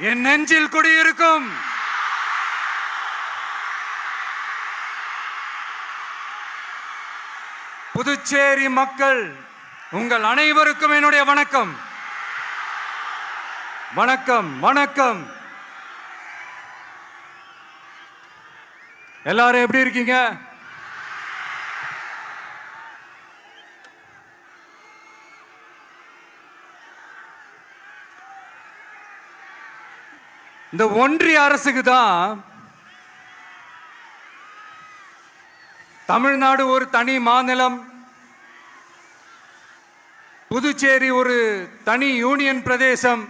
என் நெஞ்சில் குடியிருக்கும் புதுச்சேரி மக்கள் உங்கள் அனைவருக்கும் என்னுடைய வணக்கம். வணக்கம் வணக்கம். எல்லாரும் எப்படி இருக்கீங்க? இந்த ஒன்றிய அரசுக்கு தான் தமிழ்நாடு ஒரு தனி மாநிலம், புதுச்சேரி ஒரு தனி யூனியன் பிரதேசம்.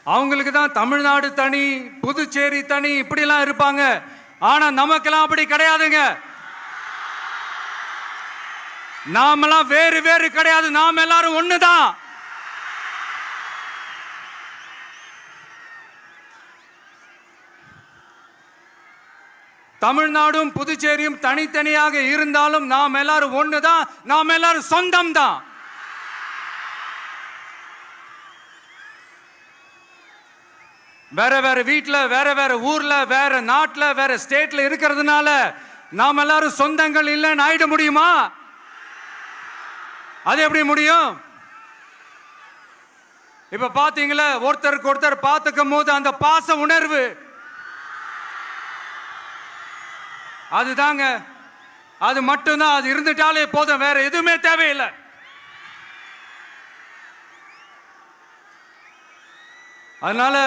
அவங்களுக்கு தான் தமிழ்நாடு தனி, புதுச்சேரி தனி, இப்படிலாம் இருப்பாங்க. ஆனா நமக்கெல்லாம் அப்படி கிடையாதுங்க. நாமெல்லாம் வேறு வேறு கிடையாது. நாம் எல்லாரும் ஒண்ணுதான். தமிழ்நாடும் புதுச்சேரியும் தனித்தனியாக இருந்தாலும் நாம் எல்லாரும் ஒண்ணுதான். நாம் எல்லாரும் சொந்தம் தான். வேற வேற வீட்டுல, வேற வேற ஊர்ல, வேற நாட்டுல, வேற ஸ்டேட்ல இருக்கிறதுனால நாம் எல்லாரும் சொந்தங்கள் இல்லைன்னு ஆயிட முடியுமா? அது எப்படி முடியும்? இப்ப பாத்தீங்களா, ஒருத்தருக்கு ஒருத்தர் பார்த்துக்கும் போது அந்த பாச உணர்வு, அதுதாங்க, அது மட்டும்தான். அது இருந்துட்டாலே போதும், வேற எதுவுமே தேவையில்லை. அதனால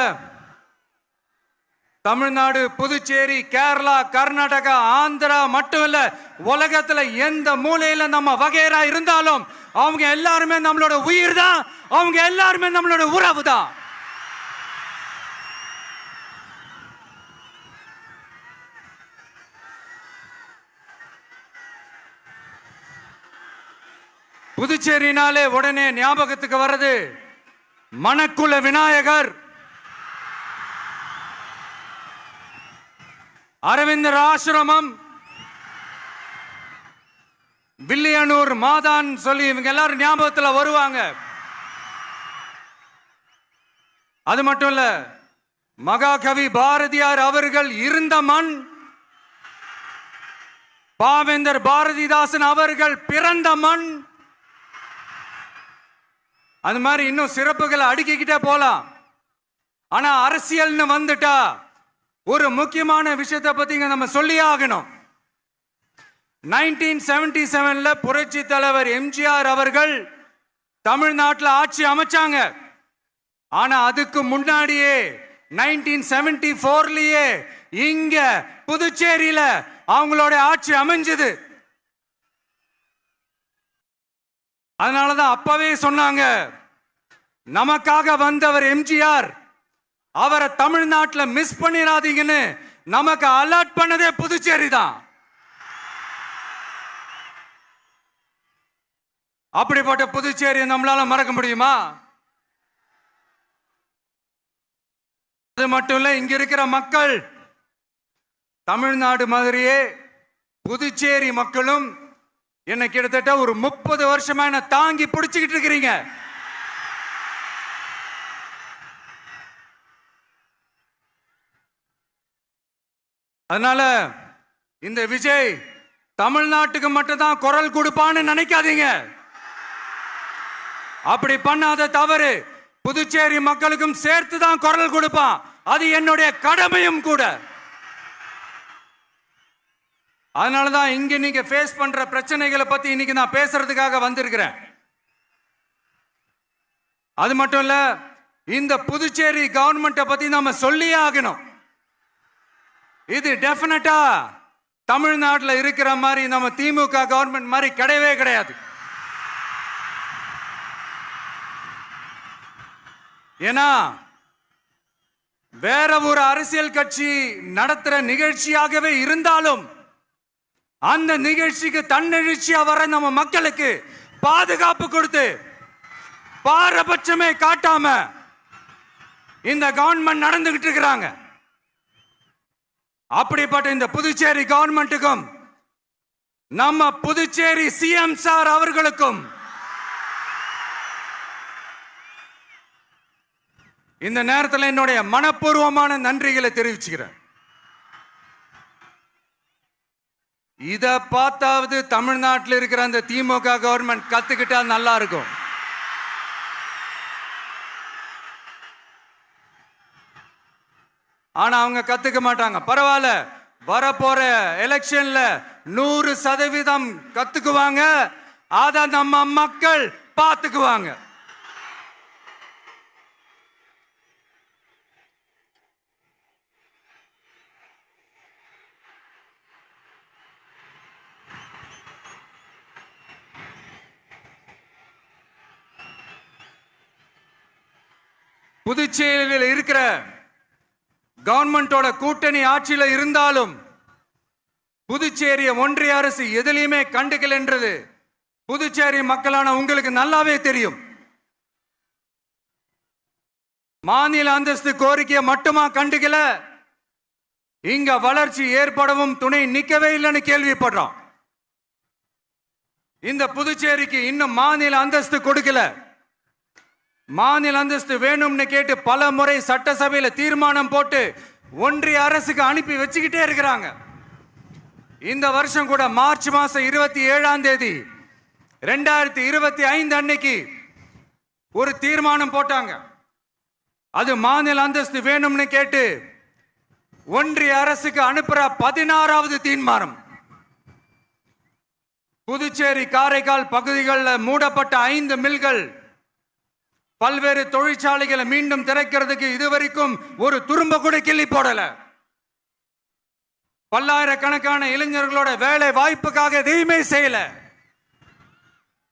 தமிழ்நாடு, புதுச்சேரி, கேரளா, கர்நாடகா, ஆந்திரா மட்டும் இல்ல, உலகத்துல எந்த மூலையில நம்ம வகைரா இருந்தாலும் அவங்க எல்லாருமே நம்மளோட உயிர் தான். அவங்க எல்லாருமே நம்மளோட உறவு தான். புதுச்சேரினாலே உடனே ஞாபகத்துக்கு வர்றது மணக்குள விநாயகர், அரவிந்தர் ஆசிரமம், வில்லியனூர் மாதான் சொல்லி இவங்க எல்லாரும் ஞாபகத்தில் வருவாங்க. அது மட்டும் இல்ல, மகாகவி பாரதியார் அவர்கள் இருந்த மண், பாவேந்தர் பாரதிதாசன் அவர்கள் பிறந்த மண். அது மாதிரி இன்னும் சிறப்புகளை அடுக்கிக்கிட்டே போலாம். ஆனா அரசியல்னு வந்துட்டா ஒரு முக்கியமான விஷயத்தை பத்தி நம்ம சொல்லி ஆகணும். 1977ல புரட்சி தலைவர் எம்ஜிஆர் அவர்கள் தமிழ்நாட்டில் ஆட்சி அமைச்சாங்க. ஆனா அதுக்கு முன்னாடியே 1974லயே இங்க புதுச்சேரியில அவங்களோட ஆட்சி அமைஞ்சது. அதனாலதான் அப்பவே சொன்னாங்க, நமக்காக வந்தவர் எம்ஜிஆர், அவரை தமிழ்நாட்டில் மிஸ் பண்ணிடாதீங்கன்னு நமக்கு அலர்ட் பண்ணதே புதுச்சேரி தான். அப்படிப்பட்ட புதுச்சேரியை நம்மளால மறக்க முடியுமா? அது மட்டும் இல்ல, இங்க இருக்கிற மக்கள் தமிழ்நாடு மாதிரியே புதுச்சேரி மக்களும் என்ன கிட்டத்தட்ட ஒரு 30 வருஷமா என்ன தாங்கி பிடிச்சுக்கிட்டு இருக்கிறீங்க. அதனால இந்த விஜய் தமிழ்நாட்டுக்கு மட்டும்தான் குரல் கொடுப்பான்னு நினைக்காதீங்க. அப்படி பண்ணாத தவறு. புதுச்சேரி மக்களுக்கும் சேர்த்து தான் குரல் கொடுப்பான். அது என்னுடைய கடமையும் கூட. அதனாலதான் இங்க நீங்க ஃபேஸ் பண்ற பிரச்சனைகளை பத்தி இன்னைக்கு நான் பேசுறதுக்காக வந்திருக்கிறேன். அது மட்டும் இல்ல, இந்த புதுச்சேரி கவர்மெண்ட்டை பத்தி நாம சொல்லியே ஆகணும். இது டெஃபினட்டா தமிழ்நாட்டில் இருக்கிற மாதிரி நம்ம திமுக கவர்மெண்ட் மாதிரி கிடையவே கிடையாது. ஏன்னா வேற ஒரு அரசியல் கட்சி நடத்துற நிகழ்ச்சியாகவே இருந்தாலும் அந்த நிகழ்ச்சிக்கு தன்னெழுச்சியா வர நம்ம மக்களுக்கு பாதுகாப்பு கொடுத்து பாரபட்சமே காட்டாம இந்த கவர்மெண்ட் நடந்துகிட்டு இருக்கிறாங்க. அப்படிப்பட்ட இந்த புதுச்சேரி கவர்மெண்ட்டுக்கும் நம்ம புதுச்சேரி சிஎம் சார் அவர்களுக்கும் இந்த நேரத்தில் என்னுடைய மனப்பூர்வமான நன்றிகளை தெரிவிச்சுக்கிறேன். இத பார்த்தாவது தமிழ்நாட்டில் இருக்கிற அந்த திமுக கவர்மெண்ட் கத்துக்கிட்டா நல்லா இருக்கும். ஆனா அவங்க கத்துக்க மாட்டாங்க. பரவாயில்ல, வரப்போற எலெக்ஷன்ல 100% கத்துக்குவாங்க. அத நம்ம மக்கள் பார்த்துக்குவாங்க. புதுச்சேரியில் இருக்கிற கவர்மெண்டோட கூட்டணி ஆட்சியில இருந்தாலும் புதுச்சேரிய ஒன்றிய அரசு எதிலையுமே கண்டுக்கல என்றது புதுச்சேரி மக்களான உங்களுக்கு நல்லாவே தெரியும். மாநில அந்தஸ்து கோரிக்கையை மட்டுமா கண்டுக்கல, இங்க வளர்ச்சி ஏற்படவும் துணை நிக்கவே இல்லைன்னு கேள்விப்படுறோம். இந்த புதுச்சேரிக்கு இன்னும் மாநில அந்தஸ்து கொடுக்கல. மாநில அந்தஸ்து வேணும்னு கேட்டு பல முறை சட்டசபையில தீர்மானம் போட்டு ஒன்றிய அரசுக்கு அனுப்பி வச்சுக்கிட்டே இருக்கிறாங்க. இந்த வருஷம் கூட மார்ச் மாசம் 27ஆம் தேதி 2025 அன்னைக்கு ஒரு தீர்மானம் போட்டாங்க. அது மாநில அந்தஸ்து வேணும்னு கேட்டு ஒன்றிய அரசுக்கு அனுப்புற 16வது தீர்மானம். புதுச்சேரி காரைக்கால் பகுதிகளில் மூடப்பட்ட 5 மில்கள், பல்வேறு தொழிற்சாலைகளை மீண்டும் திறக்கிறதுக்கு இதுவரைக்கும் ஒரு துரும்ப கூட கிள்ளி போடல. பல்லாயிரக்கணக்கான இளைஞர்களோட வேலை வாய்ப்புக்காக எதையுமே செய்யல.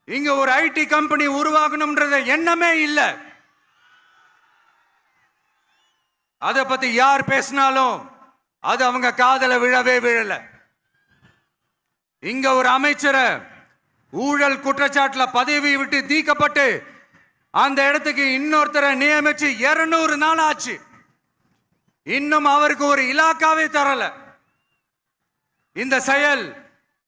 இங்க ஒரு ஐடி கம்பெனி உருவாகணும்ன்றது எண்ணமே இல்லை. அதை பத்தி யார் பேசினாலும் அது அவங்க காதல விழவே விழல. இங்க ஒரு அமைச்சரை ஊழல் குற்றச்சாட்டுல பதவி விட்டு நீக்கப்பட்டு அந்த இடத்துக்கு இன்னொருத்தரை நியமிச்சு 200 நாள் ஆச்சு. இன்னும் அவருக்கு ஒரு இலாக்காவே தரல. இந்த செயல்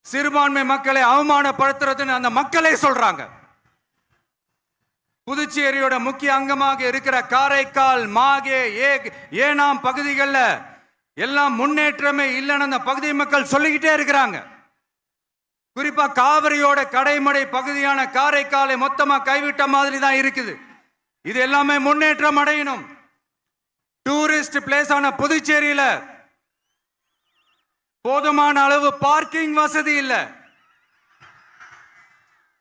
சிறுபான்மை மக்களை அவமானப்படுத்துறதுன்னு அந்த மக்களே சொல்றாங்க. புதுச்சேரியோட முக்கிய அங்கமாக இருக்கிற காரைக்கால், மாகே, ஏனாம் பகுதிகளில் எல்லாம் முன்னேற்றமே இல்லைன்னு அந்த பகுதி மக்கள் சொல்லிக்கிட்டே இருக்கிறாங்க. குறிப்பா காவிரியோட கடைமடை பகுதியான காரைக்காலை மொத்தமா கைவிட்ட மாதிரி தான் இருக்குது. இது எல்லாமே முன்னேற்றம் அடையணும். டூரிஸ்ட் பிளேஸ் ஆன புதுச்சேரியில போதுமான அளவு பார்க்கிங் வசதி இல்ல,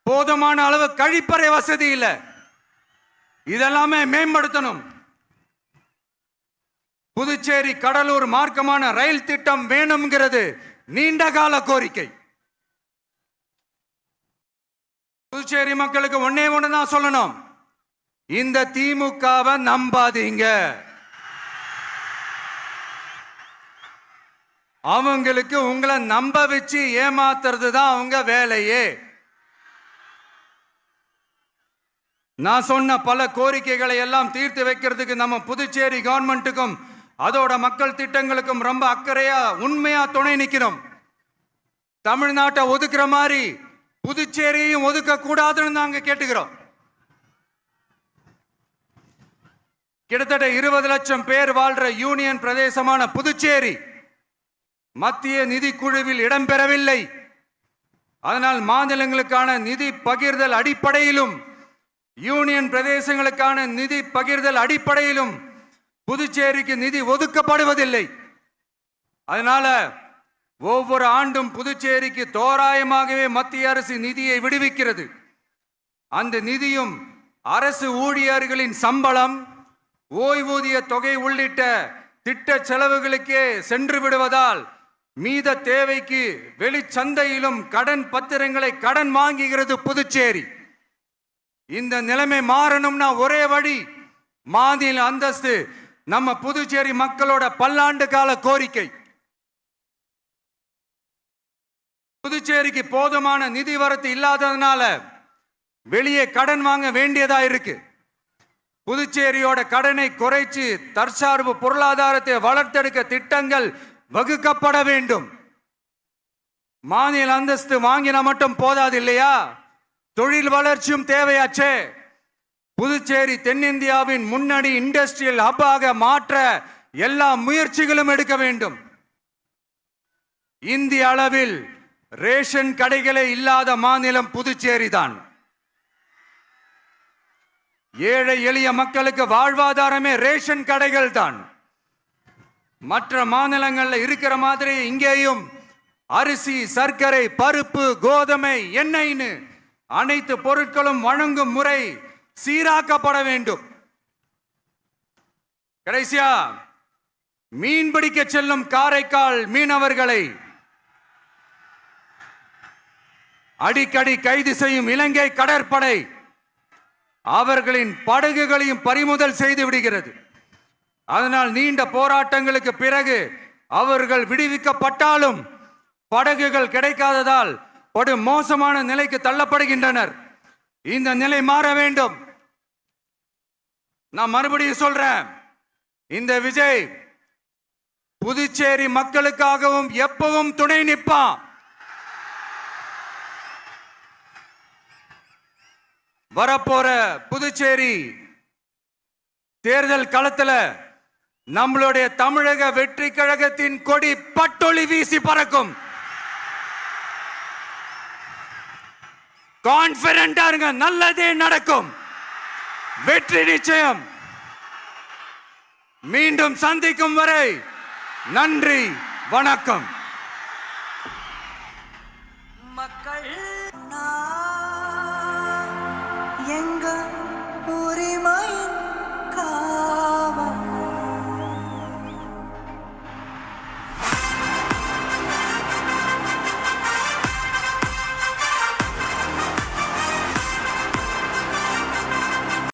போதுமான அளவு கழிப்பறை வசதி இல்ல. இதெல்லாமே மேம்படுத்தணும். புதுச்சேரி கடலூர் மார்க்கமான ரயில் திட்டம் வேணும்ங்கிறது நீண்ட கால கோரிக்கை. புதுச்சேரி மக்களுக்கு ஒன்னே ஒண்ணுதான் சொல்லணும், இந்த திமுகவை நம்பாதீங்க. அவங்களுக்கு உங்களை நம்ப வச்சு ஏமாத்துறது தான் அவங்க வேலையே. நான் சொன்ன பல கோரிக்கைகளை எல்லாம் தீர்த்து வைக்கிறதுக்கு நம்ம புதுச்சேரி கவர்மெண்ட்டுக்கும் அதோட மக்கள் திட்டங்களுக்கும் ரொம்ப அக்கறையா உண்மையா துணை நிற்கிறோம். தமிழ்நாட்டை ஒதுக்குற மாதிரி புதுச்சேரியும் ஒதுக்க கூடாதுன்னு நாங்க கேட்டுக்கிறோம். கிட்டத்தட்ட 20 லட்சம் பேர் வாழ்ற யூனியன் பிரதேசமான புதுச்சேரி மத்திய நிதி குழுவில் இடம்பெறவில்லை. அதனால் மாநிலங்களுக்கான நிதி பகிர்தல் அடிப்படையிலும் யூனியன் பிரதேசங்களுக்கான நிதி பகிர்தல் அடிப்படையிலும் புதுச்சேரிக்கு நிதி ஒதுக்கப்படுவதில்லை. அதனால ஒவ்வொரு ஆண்டும் புதுச்சேரிக்கு தோராயமாகவே மத்திய அரசு நிதியை விடுவிக்கிறது. அந்த நிதியும் அரசு ஊழியர்களின் சம்பளம், ஓய்வூதிய தொகை உள்ளிட்ட திட்ட செலவுகளுக்கே சென்று விடுவதால் மீத தேவைக்கு வெளிச்சந்தையிலும் கடன் பத்திரங்களை கடன் வாங்குகிறது புதுச்சேரி. இந்த நிலைமை மாறணும்னா ஒரே வழி, மாநில அந்தஸ்து நம்ம புதுச்சேரி மக்களோட பல்லாண்டு கால கோரிக்கை. புதுச்சேரிக்கு போதுமான நிதி வரத்து இல்லாததுனால வெளியே கடன் வாங்க வேண்டியதா இருக்கு. புதுச்சேரியோட கடனை குறைச்சு தற்சார்பு பொருளாதாரத்தை வளர்த்தெடுக்க திட்டங்கள் வகுக்கப்பட வேண்டும். மாநில அந்தஸ்து வாங்கினா மட்டும் போதாது இல்லையா, தொழில் வளர்ச்சியும் தேவையாச்சே. புதுச்சேரி தென்னிந்தியாவின் முன்னணி இண்டஸ்ட்ரியல் ஹப்பாக மாற்ற எல்லா முயற்சிகளும் எடுக்க வேண்டும். இந்திய அளவில் ரேஷன் கடைகளே இல்லாத மாநிலம் புதுச்சேரி தான். ஏழை எளிய மக்களுக்கு வாழ்வாதாரமே ரேஷன் கடைகள் தான். மற்ற மாநிலங்கள்ல இருக்கிற மாதிரி இங்கேயும் அரிசி, சர்க்கரை, பருப்பு, கோதுமை, எண்ணெய்னு அனைத்து பொருட்களும் வழங்கும் முறை சீராக்கப்பட வேண்டும். கடைசியா மீன் பிடிக்க செல்லும் காரைக்கால் மீனவர்களை அடிக்கடி கைது செய்யும் இலங்கை கடற்படை அவர்களின் படகுகளையும் பறிமுதல் செய்து விடுகிறது. அதனால் நீண்ட போராட்டங்களுக்கு பிறகு அவர்கள் விடுவிக்கப்பட்டாலும் படகுகள் கிடைக்காததால் ஒரு மோசமான நிலைக்கு தள்ளப்படுகின்றனர். இந்த நிலை மாற வேண்டும். நான் மறுபடியும் சொல்றேன், இந்த விஜய் புதுச்சேரி மக்களுக்காகவும் எப்பவும் துணை நிற்பான். வரப்போற புதுச்சேரி தேர்தல் களத்துல நம்மளுடைய தமிழக வெற்றி கழகத்தின் கொடி பட்டொளி வீசி பறக்கும். கான்பிடென்டா இருங்க, நல்லதே நடக்கும். வெற்றி நிச்சயம். மீண்டும் சந்திக்கும் வரை நன்றி, வணக்கம். மக்கள்